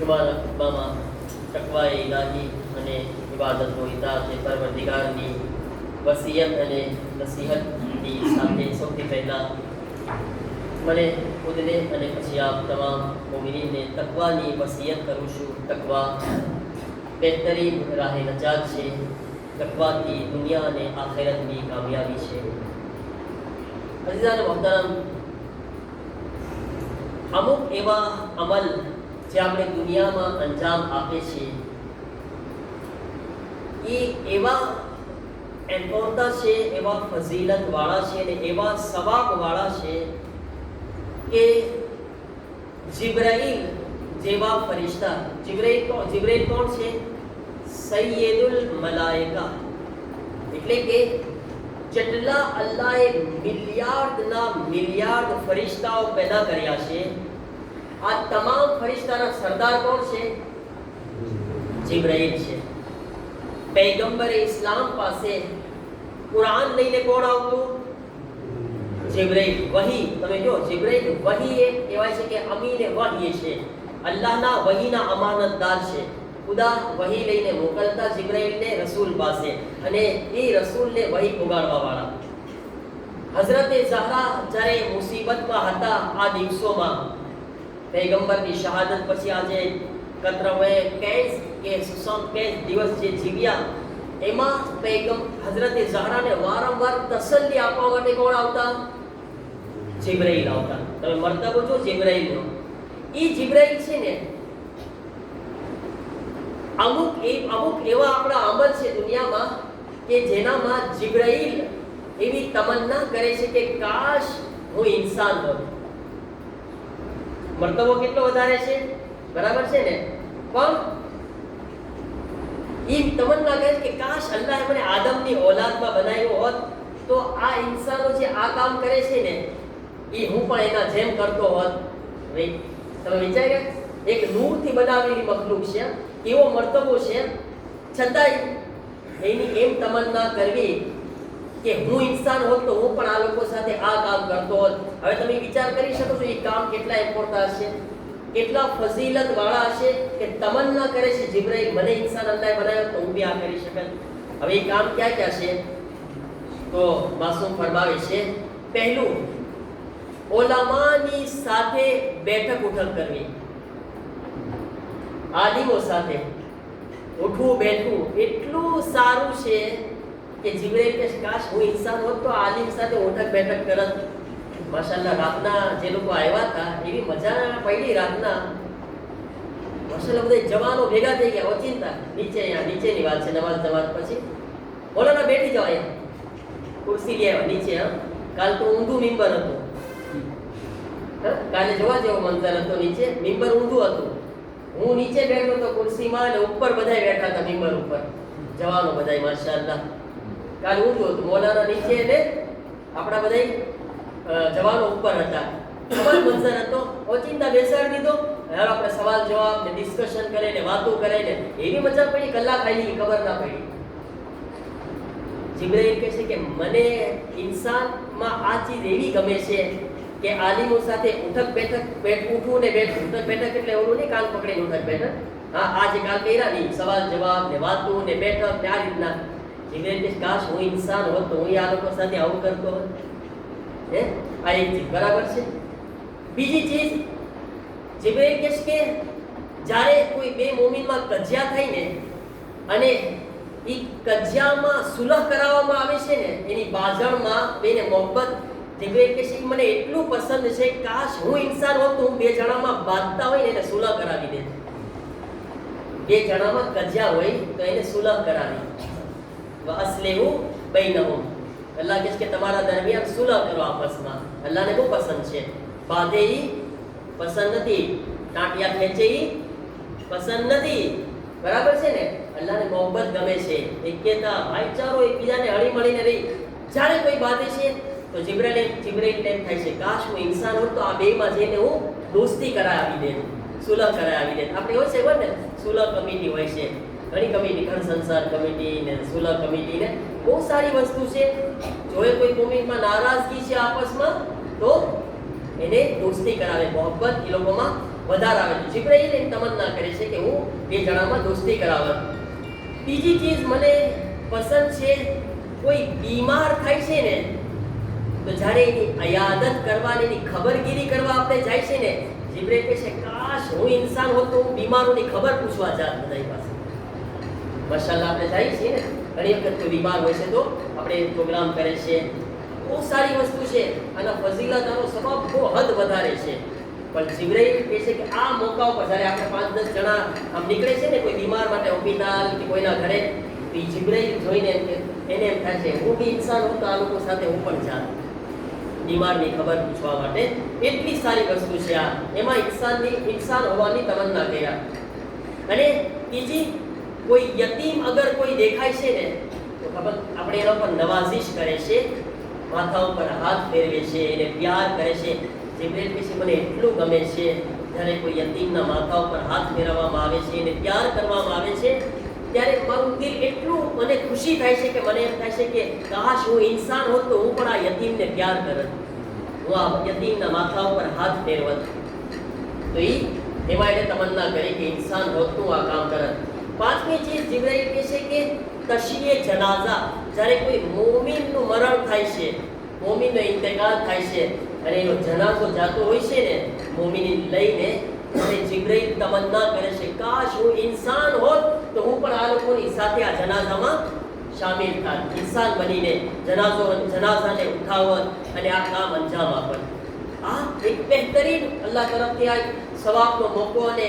જુમાના ખુતબામાં તકવાએ ઇલાહી અને ઇબાદતનો ઇતાઅત પરવરદિગારની વસિયત અને નસીહતની સાથે સૌથી પહેલાં મને ખુદને અને પછી આપ તમામ મોમિનીનને તકવાની વસિયત કરું છું. તકવા બહેતરીન રાહે નજાત છે. તકવાથી દુનિયા અને આખિરતની કામયાબી છે. અઝીઝાન મોહતરમ, અમુક એવા અમલ જે આપણે દુનિયામાં અંજામ આપે છે એ એવા એમ્પોરતા છે, એવા ફઝીલતવાળા છે અને એવા સવાબવાળા છે કે જિબ્રાઈલ જેવા ફરિશ્તા, જિબ્રાઈલ કોણ છે? સૈયદુલ મલાઈકા, એટલે કે જેટલા અલ્લાહે મિલિયાર્ડ ફરિશ્તાઓ પેદા કર્યા છે, આ તમામ ફરિશ્તાના સરદાર કોણ છે? જિબ્રાઈલ છે. પૈગંબરે ઇસ્લામ પાસે કુરાન લઈને કોણ આવતું? જિબ્રાઈલ. વહી, તમે જો જિબ્રાઈલ વહી એ કહેવાય છે કે અમીને વહી છે, અલ્લાહના વહીના અમાનતદાર છે. ખુદા વહી લઈને મોકલતા જિબ્રાઈલને રસૂલ પાસે, અને એ રસૂલને વહી પુગાડવા વાળા. હઝરતે ઝહરા જ્યારે મુસીબતમાં હતા, આ દિવસોમાં પૈગંબરની શહાદત પછી આજે કતરવે કેસ કે સુસમ કેસ દિવસ જે જીવ્યા, એમાં હઝરતે ઝહરાને વારંવાર તસલ્લી આપવા માટે કોણ આવતા? જિબ્રાઈલ આવતા. તમે મર્તબો જો જિબ્રાઈલનો. એ જિબ્રાઈલ છે ને, અમુક એવા આપણા અમલ છે દુનિયામાં કે જેનામાં જિબ્રાઈલ એવી તમન્ના કરે છે કે કાશ હું ઇન્સાન હોત. મર્તબો કેટલો વધારે છે, બરાબર છે ને? પણ એ તમન્ના કરે કે કાશ અલ્લાહે મને આદમની ઔલાદમાં બનાવ્યો હોત તો આ ઇન્સાનો જે આ કામ કરે છે ને એ હું પણ એના જેમ કરતો હોત. ભાઈ તમે વિચાર્યા, એક નૂરથી બનાવેલી મખલૂક છે, એવો મર્તબો છે, છતાંય એની એમ તમન્ના કરવી કે હું ઇન્સાન હોત તો હું પણ આ લોકો સાથે આ કામ કરતો હોત. હવે તમે વિચાર કરી શકો છો એ કામ કેટલા ઇમ્પોર્ટન્ટ હશે, કેટલા ફઝીલત વાળા હશે કે તમન્ના કરે છે જિબ્રાઈલ મને ઇન્સાન અલ્લાહે બનાવ્યો તો હું બી આ કરી શકત. હવે એ કામ ક્યાં ક્યાં છે? તો માસૂમ ફરમાવે છે, પહેલું ઉલમાની સાથે બેઠક ઉઠક કરવી. આલિમો સાથે ઉઠવું બેઠવું એટલું સારું છે કે જિબ્રાઈલ કે કાશ હું ઇન્સાન હોત તો આલિમ સાથે ઉઠક બેઠક કરત. માશાઅલ્લાહ, રાતના જે લોકો આવ્યા હતા એવી મજા પડી. રાતના માશાઅલ્લાહ બધા જવાનો ભેગા થઈ ગયા, ઓચિંતા નીચે, અહીંયા નીચેની વાત છે, નમાઝ જમાત પછી બોલો બેઠી જાઓ, અહીંયા ખુરશી લઈ આવ્યા નીચે. કાલ તો ઊંધું મિંબર હતું, કાલે જોવા જેવો મંઝર હતો, નીચે મિંબર ઊંધું હતું. હું નીચે બેઠો તો ખુરશીમાં, અને ઉપર બધાય બેઠા હતા મિંબર ઉપર, જવાનો બધાય. માશાઅલ્લાહ, કાલ ઊંધું હતું. મૌલાના નીચે ને આપણા બધાય જવાનો ઉપર હતા. ખબર મંઝર હતો. ઓચિંતા બેસાડી દીધો. હવે આપણે સવાલ જવાબ ને ડિસ્કશન કરે ને વાતો કરે ને એવી મજા પડી, કલાક આવી ખબર ના પડી. જિબ્રાઈલ કહે છે કે મને ઇન્સાનમાં આ ચીજ એવી ગમે છે કે આલિમો સાથે ઉઠક બેઠક, ઉઠવું ને બેઠવું. ઉઠક બેઠક એટલે ઓલું નહીં કાન પકડીને ઉઠક બેઠક, હા આ જે કાલ કર્યા નહીં, સવાલ જવાબ ને વાતો ને બેઠક ને આ રીતના. જિબ્રાઈલ કહે કાશ હું ઇન્સાન હોત તો હું આ લોકો સાથે આવું કરતો હોત. હે, આ એક ચીજ બરાબર છે. બીજી ચીજ જિબ્રાઈલ કહે કે જ્યારે કોઈ બે મોમિનમાં કજિયા થાય ને અને એ કજિયામાં સુલહ કરાવવામાં આવે છે ને, એની બાજણમાં બેને મોહબ્બત, જિબ્રાઈલ કહે છે મને એટલું પસંદ છે કાશ હું ઇન્સાન હોત તો હું બે જણામાં બાંધતા હોય ને એને સુલહ કરાવી દે. બે જણામાં કજિયા હોય તો એને સુલહ કરાવી. અસ્લેહુ બૈનહુમ, અલ્લાહ કહે છે કે તમારા દરમિયાન સુલહ કરો આપસમાં. અલ્લાહને બહુ પસંદ છે. બાંધે ઈ પસંદ નથી, ટાંટિયા ખેંચે ઈ પસંદ નથી, બરાબર છે ને? અલ્લાહને મોહબ્બત ગમે છે, એક્યતા, ભાઈચારો, એકબીજાને હળી મળીને રહી. જ્યારે કોઈ બાંધે છે તો જિબ્રાઈલ એમ થાય છે કાશ હું ઇન્સાન હોત તો આ બેમાં જઈને હું દોસ્તી કરાવી દે, સુલહ કરાવી દે. આપણે હોય છે ને સુલહ કમિટી હોય છે, ઘણી કમિટી, ઘર સંસાર કમિટી ને સુલહ કમિટી ને બહુ સારી વસ્તુ છે. જો કોઈ કોમિટમાં નારાજગી છે આપસમાં તો એને દોસ્તી કરાવે, મોહબ્બત એ લોકોમાં વધારે આવે છે. જિબ્રાઈલ એમ તમન્ના કરે છે કે હું બે જણામાં દોસ્તી કરાવત. બીજી ચીજ મને પસંદ છે, કોઈ બીમાર થાય છે ને તો જ્યારે એની અયાદત કરવાની, એની ખબરગીરી કરવા આપણે જાય છે ને, જિબ્રાઈલ કહે છે કાશ હું ઇન્સાન હોત તો હું બીમારોની ખબર પૂછવા જાત બધા પાસે. માશાઅલ્લાહ આપણે જઈએ છીએ ને ઘણી વખત કોઈ બીમાર હોય છે તો આપણે પ્રોગ્રામ કરે છે, બહુ સારી વસ્તુ છે, અને ફઝીલત આનો સબબ બહુ હદ વધારે છે. પણ જિબ્રાઈલ કહે છે કે આ મોકા ઉપર જ્યારે આપણે 5-10 જણા આમ નીકળે છે ને કોઈ બીમાર માટે હોસ્પિટલ કે કોઈના ઘરે, તો એ જિબ્રાઈલ જોઈને એને એમ થાય છે હું બી ઇન્સાન હોઉં તો આ લોકો સાથે હું પણ જાત બીમારની ખબર પૂછવા માટે. એટલી સારી વસ્તુ છે આ. એમાં ઇન્સાન હોવાની તમન્ના કર્યા. અને બીજી, કોઈ યતીમ અગર કોઈ દેખાય છે ને તો ખબર આપણે એના પર નવાઝિશ કરે છે, માથા ઉપર હાથ ફેરવે છે, એને પ્યાર કરે છે. જિબ્રાઈલ કહે છે મને એટલું ગમે છે જ્યારે કોઈ યતીમના માથા ઉપર હાથ ફેરવવામાં આવે છે, એને પ્યાર કરવામાં આવે છે, ત્યારે મારું દિલ એટલું મને ખુશી થાય છે કે મને એમ થાય છે કે કાશ હું ઇન્સાન હોત તો હું પણ આ યતીમને પ્યાર કરત, હું આ યતીમના માથા ઉપર હાથ ફેરવત. તો એમાં એને તમન્ના કરી કે ઇન્સાન હોત તો આ કામ કરત. પાંચમી ચીજ જિબ્રાઈલ કહે છે કે તશીએ જનાઝા, જ્યારે કોઈ મોમિનનું મરણ થાય છે, મોમિનનો ઇન્તેકાલ થાય છે અને એનો જનાઝો જાતો હોય છે ને મોમિનને લઈને, અને જિબ્રાઈલ તમન્ના કરે છે કાશ હું ઇન્સાન હોત તો હું પણ આ લોકોની સાથે આ જનાઝામાં શામિલ થાત, ઇન્સાન બનીને જનાઝાને ઉઠાવત અને આ કામ અંજામ આપત. આ એક બહેતરીન અલ્લાહ તરફથી આ સવાબનો મોકો અને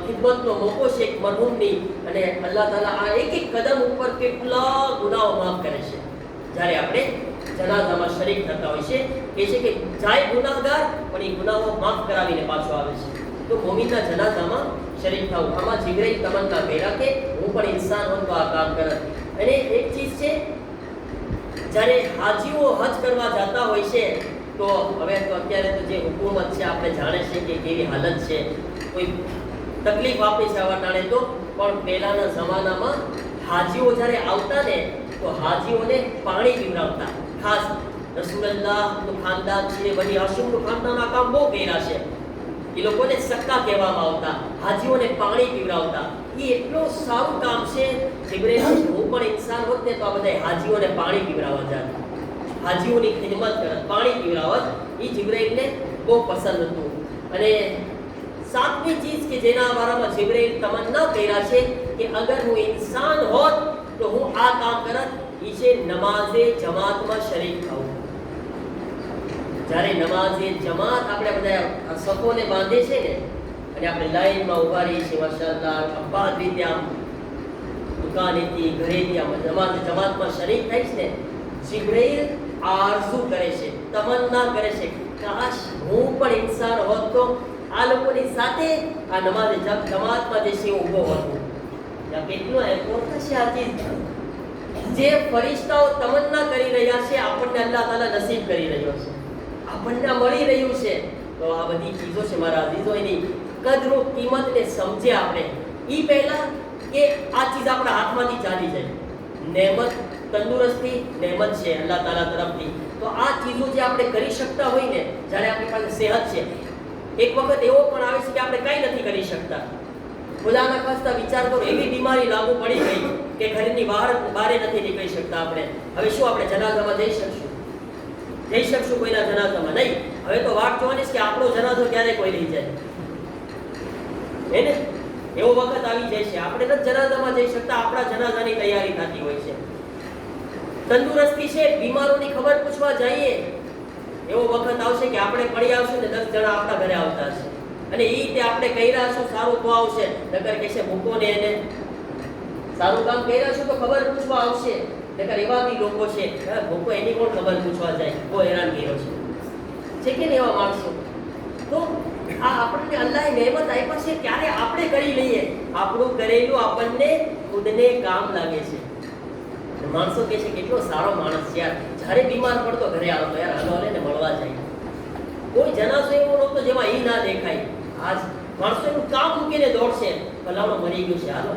ખિદમતનો મોકો છે એક મરહૂમની. અને અલ્લાહ તાલા આ એક કદમ ઉપર કેટલા ગુનાઓ માફ કરે છે જ્યારે આપણે જનાઝામાં શરીક થતા હોય છે. કહે છે કે જાય ગુનાહગાર પણ એ ગુનાઓ માફ કરાવીને પાછો આવે છે. તો મોમિનના જનાઝામાં શરીક થવું, આમાં જિબ્રાઈલ તમન્ના કર્યા કે હું પણ ઇન્સાન હોત તો આ કામ કરત. અને એક ચીજ છે, જ્યારે હાજીઓ હજ કરવા જતા હોય છે તો હવે તો અત્યારે તો જે હુકુમત છે આપણે જાણે છે કે કેવી હાલત છે, કોઈ તકલીફ આપી છે આવા ટાણે તો. પણ પહેલાના જમાનામાં હાજીઓ જ્યારે આવતા ને તો હાજીઓને પાણી પીવડાવતા. ખાસ રસૂલુલ્લાહનું ખાનદાન છે, બની હાશિમનું ખાનદાન આ કામ બહુ કર્યા છે. એ લોકોને સક્કા કહેવામાં આવતા, હાજીઓને પાણી પીવડાવતા. એ એટલું સારું કામ છે. જિબ્રાઈલ હું પણ ઇન્સાન હોત ને તો આ બધા હાજીઓને પાણી પીવડાવવા જાત, હાજીઓની ખિદમત કરત, પાણી પીવડાવત. એ જિબ્રાઈલને બહુ પસંદ હતું. અને સાતમી ચીજ કે જેના બારામાં જિબ્રાઈલ તમન્ના કર્યા છે કે અગર હું ઇન્સાન હોત તો હું આ કામ કરત, એ છે નમાઝે જમાતમાં શરીક થવું. જ્યારે નમાઝે જમાત આપણે બધા સફોને બાંધે છે ને અને આપણે લાઈનમાં ઊભા રહીએ છીએ, માશાઅલ્લાહ અબ્બાદ રીતે આમ દુકાનેથી ઘરેથી આમ નમાઝે જમાતમાં શરીક થાય છે ને, જિબ્રાઈલ આરઝુ કરે છે, તમન્ના કરે છે કાશ હું પણ ઇન્સાન હોત તો આ લોકોની સાથે આ નમાઝે જમાતમાં જે છે ઊભો હતો. કેટલું ઇમ્પોર્ટન્ટ છે આ ચીજ. જે ફરિશ્તાઓ તમન્ના કરી રહ્યા છે આપણને અલ્લાહ તાલા નસીબ કરી રહ્યો છે, આપણને મળી રહ્યું છે. તો આ બધી ચીજો છે મારા અઝીઝો, એની કદરો કિંમતને સમજે આપણે. એ પહેલા કે આ ચીજ આપણા હાથમાંથી ચાલી જાય. નેમત, તંદુરસ્તી નેમત છે અલ્લાહ તાલા તરફથી. તો આ ચીજો જે આપણે કરી શકતા હોય ને, જ્યારે આપણી પાસે સેહત છે, એક વખત એવો પણ આવે છે કે આપણે કંઈ નથી કરી શકતા. ખુદાના ખાસ્તા વિચાર કરો, એવી બીમારી લાગુ પડી ગઈ કે ઘરની બહાર નથી નીકળી શકતા આપણે. હવે શું આપણે જનાઝામાં જઈ શકશું કોઈના જનાઝામાં? નહીં. હવે તો વાત જોવાની છે કે આપણો જનાઝો ક્યારે કોઈ લઈ જાય, હે ને? એવો વખત આવી જાય છે આપણે નથી જનાઝામાં જઈ શકતા, આપણા જનાઝાની તૈયારી થતી હોય છે. તંદુરસ્તી છે, બીમારોની ખબર પૂછવા જઈએ, એવો વખત આવશે કે આપણે પડી આવશું ને 10 જણા આપણા ઘરે આવતા હશે, અને એ રીતે આપણે કર્યા છું સારું તો આવશે, નકર કહેશે મૂકો ને એને. સારું કામ કર્યા છું તો ખબર પૂછવા આવશે, નકર એવા બી લોકો છે મૂકો એની કોણ ખબર પૂછવા જાય, બહુ હેરાન કર્યો છે કે ને એવા માણસો. તો આ આપણને અલ્લાહે નહેમત આપ્યા છે, ત્યારે આપણે કરી લઈએ. આપણું કરેલું આપણને ખુદને કામ લાગે છે. માણસો કહે છે કેટલો સારો માણસ છે યાર, જ્યારે બીમાર પડતો ઘરે આવતો, યાર હાલો ને મળવા જાય. કોઈ જનાઝો એવો નહોતો જેમાં એ ના દેખાય. આજ માણસો એનું કામ મૂકીને દોડશે, ભલાણો મરી ગયું છે હાલો.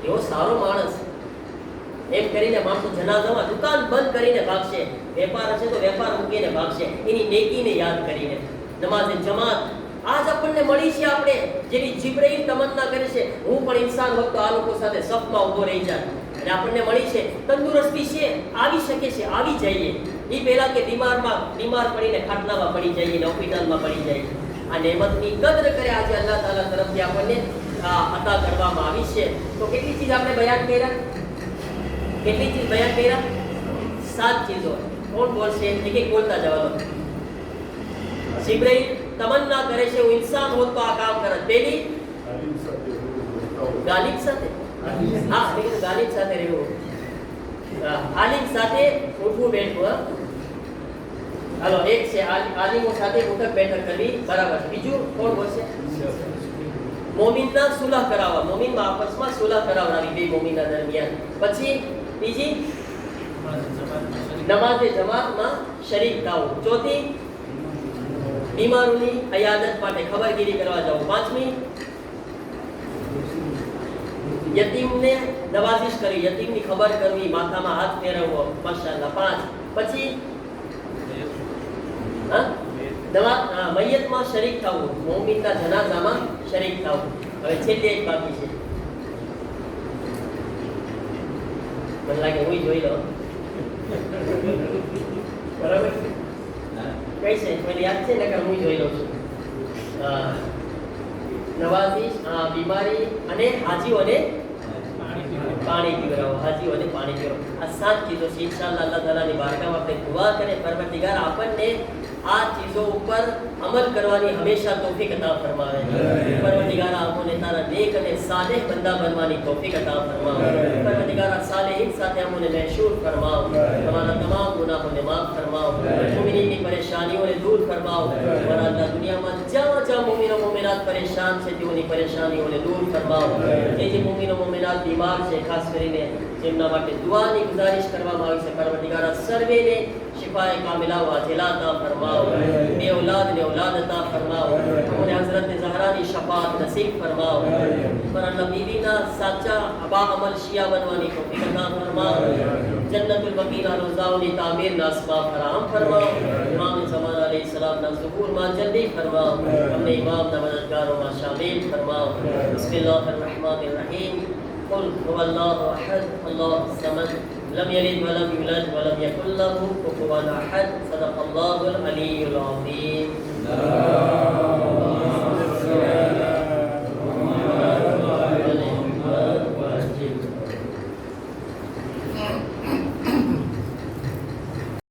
એવો સારો માણસ એમ કરીને માણસો જનાઝામાં દુકાન બંધ કરીને ભાગશે, વેપાર હશે તો વેપાર મૂકીને ભાગશે, એની નેકીને યાદ કરીને. નમાઝે જમાત આજ આપણને મળી છે આપણે જેની જીબ્રાઈલ તમન્ના કરે છે હું પણ ઇન્સાન હોત તો આ લોકો સાથે સફમાં ઊભો રહી જાત, અને આપણને મળી છે તંદુરસ્તી છે, આવી શકે છે, આવી જઈએ એ પહેલા કે બીમાર પડીને ખાટલામાં પડી જઈએ ને હોસ્પિટલમાં પડી જઈએ. આ નેમતની કદર કરે આજે અલ્લાહ તાલા તરફથી આપણને અતા કરવામાં આવી છે. તો કેટલી ચીજ આપણે બયાન કર્યા? કેટલી ચીજ બયાન કર્યા? 7 ચીજો. કોણ બોલશે? એક એક બોલતા જવાનું. જીબ્રાઈલ તમન્ના કરે છે હું ઇન્સાન હોત તો આ કામ કરત. પહેલી ગાલિબ સાથે, હા લેકિન ગાલિબ સાથે રહેવું, આલિમ સાથે ઉઠવું બેઠવું. હાલો, એક છે આલિમો સાથે ઉઠક બેઠક કરવી, બરાબર. બીજું કોણ બોલશે? મોમિનના સુલહ કરાવવા, મોમિનમાં આપસમાં સુલહ કરાવડાવી બે મોમિનના દરમિયાન. પછી બીજી નમાઝે જમાતમાં શરીક થવું. ચોથી બીમારોની અયાદત માટે ખબરગીરી કરવા જવું. પાંચમી યતીમને નવાઝિશ કરવી, યતીમની ખબર કરવી, માથામાં હાથ ફેરવવો. માશાઅલ્લાહ. 5 પછી મય્યતમાં શરીક થવું, મોમિનના જનાઝામાં શરીક થવું. હવે છેલ્લી એક બાકી છે, મને લાગે હું જોઈ લઉં. બરાબર કઈ છે? મને યાદ છે ને કે હું જોઈ લઉં છું. નવાઝિશ, બીમારી અને હાજીઓને પાણી પીવડાવો, હાજીઓને પાણી પીવડાવો. આ 7 ચીજો છે. ઇન્શાઅલ્લાહ અલ્લાહ તાલાની બારગામાં આપણે દુઆ કરે પરવરદિગાર આપણને આ ચીજો ઉપર અમલ કરવાની હંમેશા તૌફીક અતા ફરમાવે. પરવરદિગાર આપણને તારા નેક અને સાલેહ બંદા બનવાની તૌફીક અતા ફરમાવે. પરવરદિગાર સાલેહીન સાથે આપણને મહેશૂર ફરમાવ. તમારા તમામ ગુનાહોને માફ ફરમાવ. મુમિનીની પરેશાનીઓને દૂર ફરમાવ. તમારા અલ્લાહ દુનિયામાં જ્યાં જ્યાં મુમિનો મુમિનાત પરેશાન છે તેઓની પરેશાનીઓને દૂર ફરમાવ. જે મુમિનો મુમિનાત બીમાર છે ખાસ કરીને જેમના માટે દુઆની ગુજારિશ કરવામાં આવી છે પરવરદિગાર સર્વેને શિફાએ કામિલા વાજિલા અતા ફરમાવ. બે औलाद ने औलाद अता फरमाओ. उन्हें हजरत ज़हरा शफाअत नसीब फरमाओ. पर अल्लाह बीवी ना साचा अबा अमल शिया बनवानी तौफीक अता फरमाओ. जन्नतुल बकीना रोज़ाओनी तामीर ना असबाब फराहम फरमाओ. इमाम ज़मान अलैहिस्सलाम ना ज़ुहूर मा जल्दी फरमाओ. हमने इमाम ना मददगारों मा शामिल फरमाओ. बिस्मिल्लाहिर रहमानिर रहीम. कुल हुवल्लाहु अहद अल्लाहुस समद लम यलिद वलम यूलद वलम यकुल लहू कुफुवन अहद. सदक़ल्लाहुल अलीयुल अज़ीम.